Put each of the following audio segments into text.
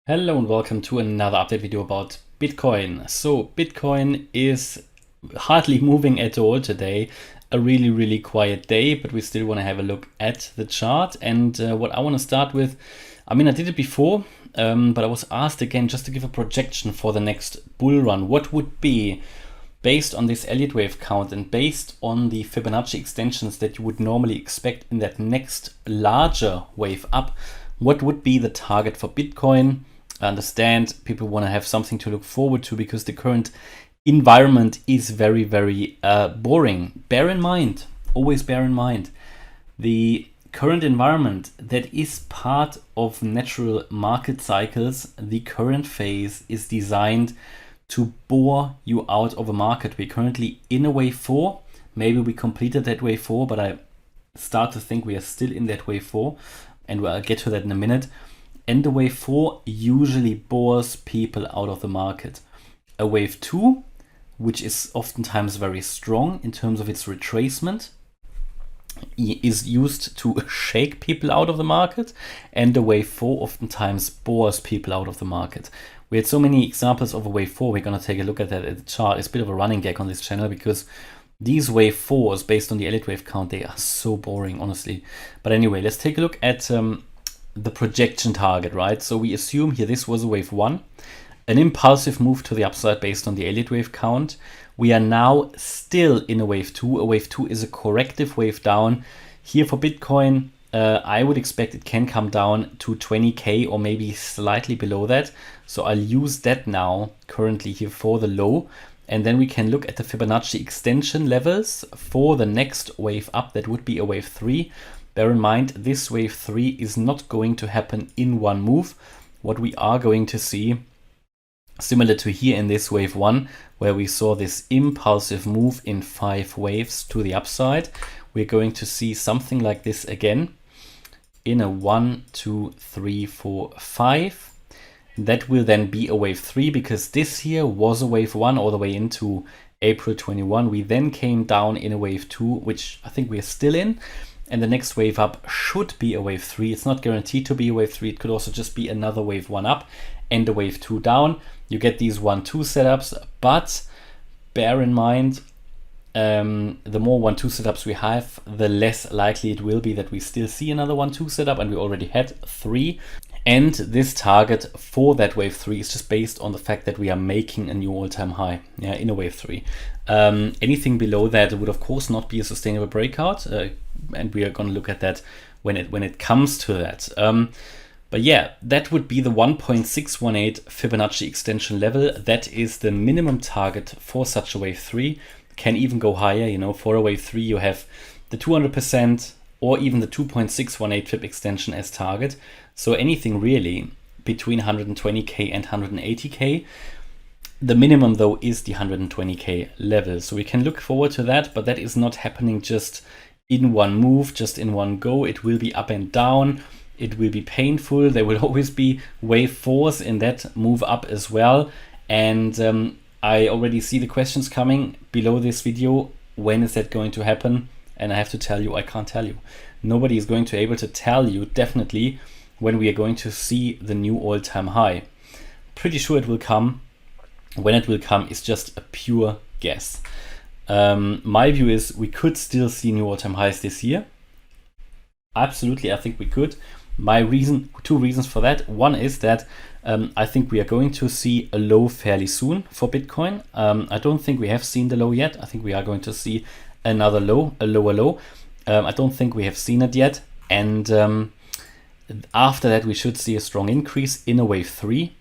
Hello and welcome to another update video about Bitcoin. So Bitcoin is hardly moving at all today. A really quiet day, but we still want to have a look at the chart. And what I want to start with, I did it before, but I was asked again just to give a projection for the next bull run. What would be, based on this Elliott Wave count and based on the Fibonacci extensions that you would normally expect in that next larger wave up, what would be the target for Bitcoin? I understand people want to have something to look forward to because the current environment is very boring. Always bear in mind, the current environment that is part of natural market cycles. The current phase is designed to bore you out of a market. We're currently in a wave 4. Maybe we completed that wave 4, but I start to think we are still in that wave 4, and I'll get to that in a minute. And the wave 4 usually bores people out of the market. A wave 2, which is oftentimes very strong in terms of its retracement, is used to shake people out of the market, and the wave 4 oftentimes bores people out of the market. We had so many examples of a wave 4. We're going to take a look at that at the chart. It's a bit of a running gag on this channel because these wave 4s, based on the Elliott Wave count, they are so boring, honestly. But anyway, let's take a look at the projection target, right? So we assume here this was a wave 1, an impulsive move to the upside based on the Elliott Wave count. We are now still in a wave 2. A wave 2 is a corrective wave down. Here for Bitcoin, I would expect it can come down to 20k or maybe slightly below that. So I'll use that now currently here for the low. And then we can look at the Fibonacci extension levels for the next wave up. That would be a wave 3. Bear in mind, this wave 3 is not going to happen in one move. What we are going to see, similar to here in this wave 1, where we saw this impulsive move in 5 waves to the upside, we're going to see something like this again in a 1, 2, 3, 4, 5. That will then be a wave 3 because this here was a wave 1 all the way into April 21. We then came down in a wave 2, which I think we are still in. And the next wave up should be a wave 3. It's not guaranteed to be a wave 3. It could also just be another wave 1 up and a wave 2 down. You get these 1-2 setups, but bear in mind, the more 1-2 setups we have, the less likely it will be that we still see another 1-2 setup, and we already had 3. And this target for that wave 3 is just based on the fact that we are making a new all-time high, in a wave 3. Anything below that would of course not be a sustainable breakout, and we are going to look at that when it comes to that. But yeah, that would be the 1.618 Fibonacci extension level. That is the minimum target for such a wave 3. Can even go higher, for a wave 3 you have the 200% or even the 2.618 Fib extension as target. So anything really between 120k and 180k. The minimum though is the 120k level. So we can look forward to that, but that is not happening just in one move, just in one go. It will be up and down. It will be painful. There will always be wave 4s in that move up as well. And I already see the questions coming below this video. When is that going to happen? And I have to tell you, I can't tell you. Nobody is going to be able to tell you definitely when we are going to see the new all-time high. Pretty sure it will come. When it will come is just a pure guess. My view is we could still see new all-time highs this year. Absolutely, I think we could. Two reasons for that. One is that I think we are going to see a low fairly soon for Bitcoin. I don't think we have seen the low yet. I think we are going to see another low, a lower low. I don't think we have seen it yet. And after that, we should see a strong increase in a wave 3.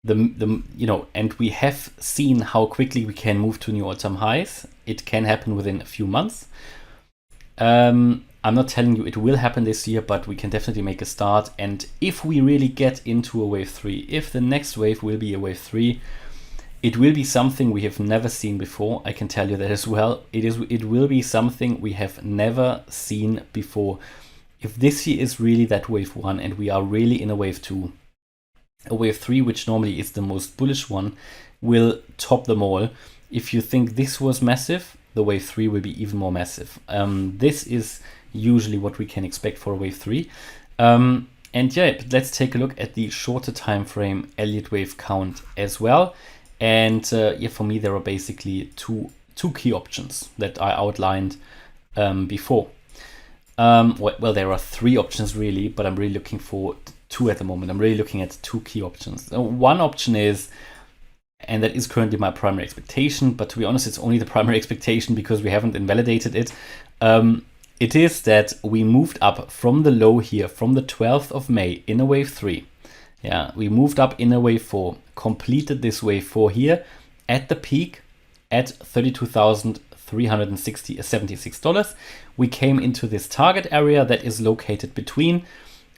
And we have seen how quickly we can move to new all-time highs. It can happen within a few months. I'm not telling you it will happen this year, but we can definitely make a start. And if we really get into a wave 3, if the next wave will be a wave 3, it will be something we have never seen before. I can tell you that as well. It will be something we have never seen before. If this year is really that wave 1 and we are really in a wave 2, a wave 3, which normally is the most bullish one, will top them all. If you think this was massive, the wave 3 will be even more massive. This is usually what we can expect for a wave 3. And yeah, but let's take a look at the shorter time frame Elliott Wave count as well. And yeah, for me, there are basically two key options that I outlined before. Well, there are three options really, but I'm really looking for two at the moment. I'm really looking at two key options. One option is, and that is currently my primary expectation, but to be honest, it's only the primary expectation because we haven't invalidated it. It is that we moved up from the low here, from the 12th of May in a wave 3. Yeah, we moved up in a wave 4, completed this wave 4 here at the peak at $32,376. We came into this target area that is located between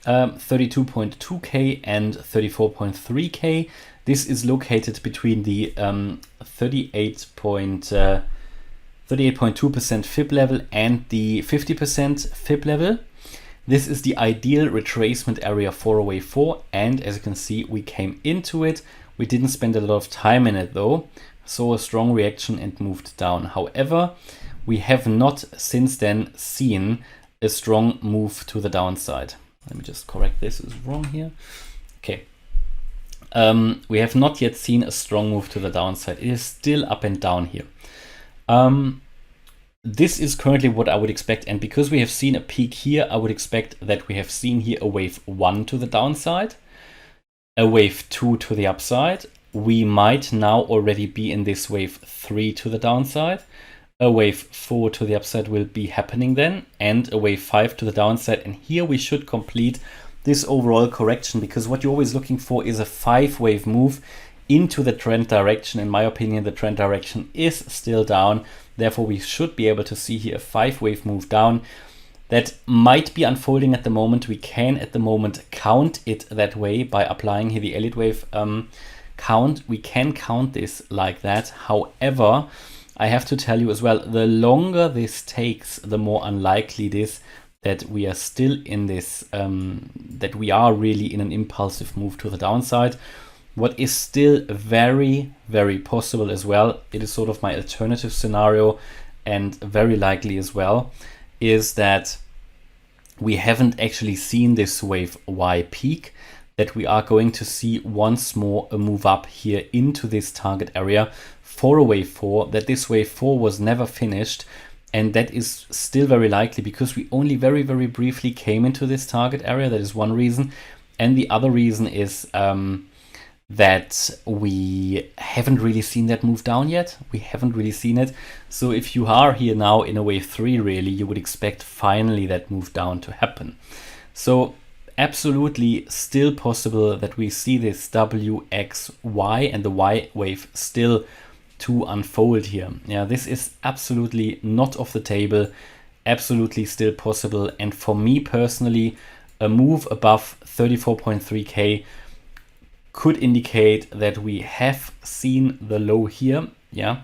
32.2K and 34.3K. This is located between the 38.2% fib level and the 50% fib level. This is the ideal retracement area for a wave 4, and as you can see, we came into it. We didn't spend a lot of time in it though, saw a strong reaction and moved down. However, we have not since then seen a strong move to the downside. Let me just correct this, is wrong here. Okay. We have not yet seen a strong move to the downside. It is still up and down here. This is currently what I would expect, and because we have seen a peak here, I would expect that we have seen here a wave 1 to the downside, a wave 2 to the upside. We might now already be in this wave 3 to the downside. A wave 4 to the upside will be happening then, and a wave 5 to the downside. And here we should complete this overall correction, because what you're always looking for is a 5-wave move into the trend direction. In my opinion, the trend direction is still down. Therefore, we should be able to see here a 5-wave move down that might be unfolding at the moment. We can at the moment count it that way by applying here the Elliott Wave count. We can count this like that. However, I have to tell you as well, the longer this takes, the more unlikely it is that we are still in this, that we are really in an impulsive move to the downside. What is still very, very possible as well, it is sort of my alternative scenario and very likely as well, is that we haven't actually seen this wave Y peak, that we are going to see once more a move up here into this target area for a wave 4, that this wave 4 was never finished. And that is still very likely because we only very, very briefly came into this target area. That is one reason. And the other reason is that we haven't really seen that move down yet. We haven't really seen it. So if you are here now in a wave 3, really, you would expect finally that move down to happen. So absolutely still possible that we see this WXY and the Y wave still to unfold here. Yeah, this is absolutely not off the table, absolutely still possible. And for me personally, a move above 34.3K could indicate that we have seen the low here. Yeah,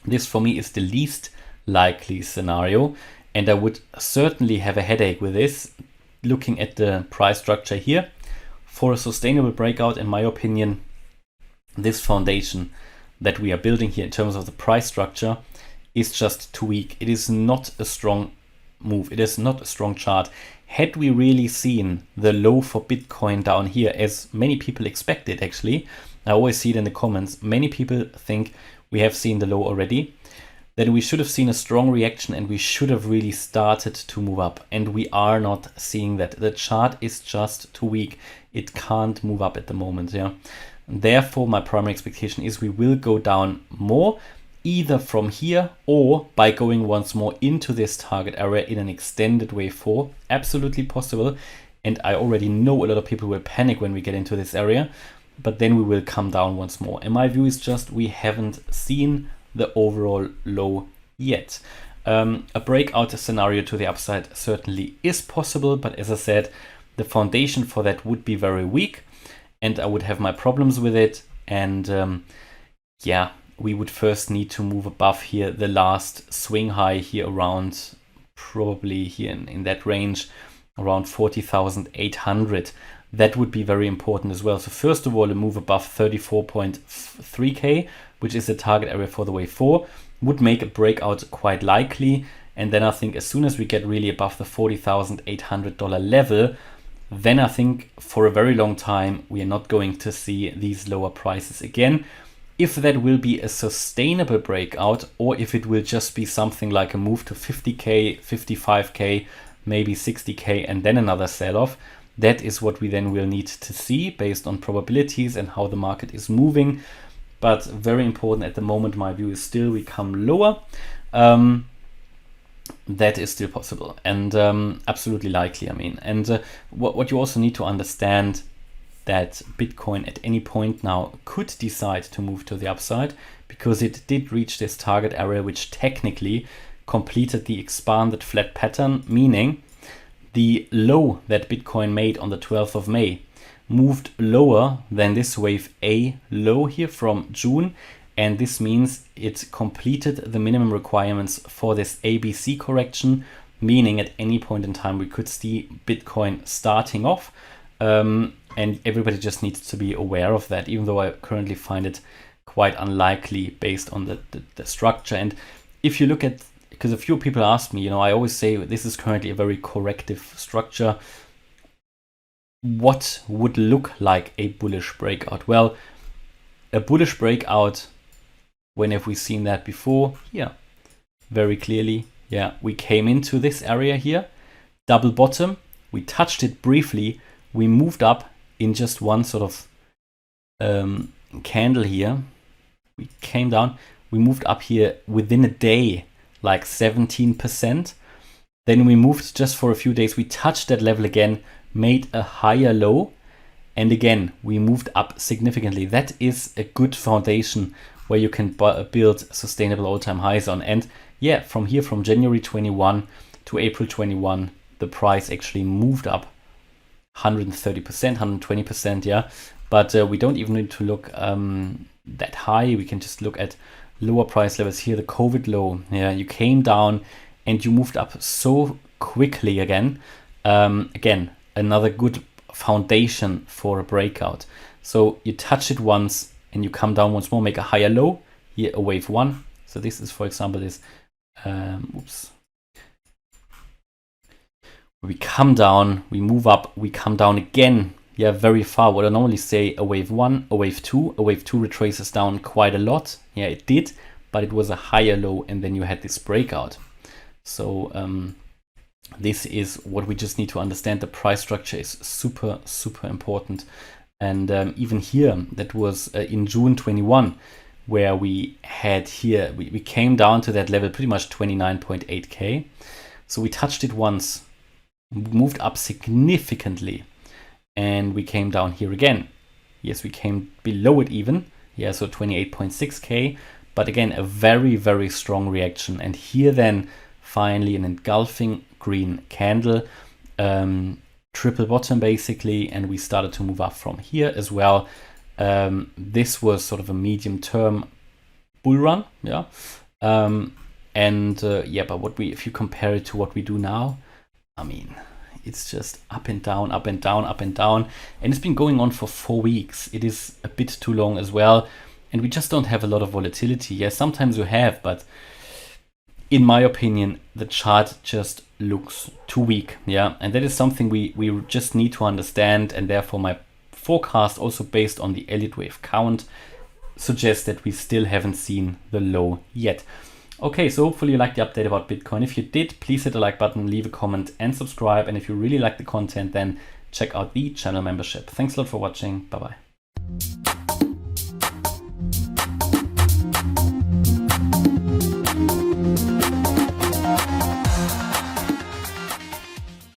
this for me is the least likely scenario, and I would certainly have a headache with this. Looking at the price structure here, for a sustainable breakout, in my opinion, this foundation that we are building here in terms of the price structure is just too weak. It is not a strong move. It is not a strong chart. Had we really seen the low for Bitcoin down here, as many people expected actually, I always see it in the comments, many people think we have seen the low already, then we should have seen a strong reaction and we should have really started to move up. And we are not seeing that. The chart is just too weak. It can't move up at the moment. Yeah. Therefore, my primary expectation is we will go down more, either from here or by going once more into this target area in an extended wave 4. Absolutely possible. And I already know a lot of people will panic when we get into this area, but then we will come down once more. And my view is just we haven't seen the overall low yet. A breakout scenario to the upside certainly is possible, but as I said, the foundation for that would be very weak and I would have my problems with it. And yeah, we would first need to move above here the last swing high here around, probably here in that range, around 40,800. That would be very important as well. So first of all, a move above 34.3K, which is the target area for the wave 4, would make a breakout quite likely. And then I think as soon as we get really above the $40,800 level, then I think for a very long time we are not going to see these lower prices again. If that will be a sustainable breakout, or if it will just be something like a move to 50k, 55k, maybe 60k, and then another sell-off, that is what we then will need to see based on probabilities and how the market is moving. But very important at the moment, my view is still we come lower. That is still possible and absolutely likely. I mean, and what you also need to understand, that Bitcoin at any point now could decide to move to the upside, because it did reach this target area, which technically completed the expanded flat pattern, meaning the low that Bitcoin made on the 12th of May moved lower than this wave A low here from June. And this means it completed the minimum requirements for this ABC correction, meaning at any point in time we could see Bitcoin starting off. And everybody just needs to be aware of that, even though I currently find it quite unlikely based on the structure. And if you look at, because a few people ask me, I always say this is currently a very corrective structure. What would look like a bullish breakout? Well, a bullish breakout, when have we seen that before? Here, very clearly. Yeah, we came into this area here, double bottom, we touched it briefly, we moved up in just one sort of candle here. We came down, we moved up here within a day, like 17%. Then we moved just for a few days, we touched that level again, made a higher low, and again, we moved up significantly. That is a good foundation where you can build sustainable all-time highs on. And yeah, from here, from January 21 to April 21, the price actually moved up 130%, 120%, yeah. But we don't even need to look that high. We can just look at lower price levels here, the COVID low. Yeah, you came down and you moved up so quickly again. Again, another good foundation for a breakout. So you touch it once and you come down once more, make a higher low, here a wave one. So this is, for example, this, we come down, we move up, we come down again, yeah, very far. What I normally say, a wave one, a wave two retraces down quite a lot. Yeah, it did, but it was a higher low, and then you had this breakout. So this is what we just need to understand. The price structure is super, super important. And even here, that was in June 21, where we had here, we came down to that level, pretty much 29.8K. So we touched it once, moved up significantly, and we came down here again. Yes, we came below it even. Yeah, so 28.6K. But again, a very, very strong reaction. And here then, finally, an engulfing green candle. Triple bottom basically, and we started to move up from here as well. This was sort of a medium term bull run, yeah. Yeah, but if you compare it to what we do now, I mean, it's just up and down, up and down, up and down, and it's been going on for 4 weeks. It is a bit too long as well, and we just don't have a lot of volatility. Yeah, sometimes you have, but in my opinion, the chart just looks too weak. Yeah, and that is something we just need to understand, and therefore my forecast, also based on the Elliott Wave count, suggests that we still haven't seen the low yet. Okay, so hopefully you liked the update about Bitcoin. If you did, please hit the like button, leave a comment and subscribe. And if you really like the content, then check out the channel membership. Thanks a lot for watching. Bye-bye.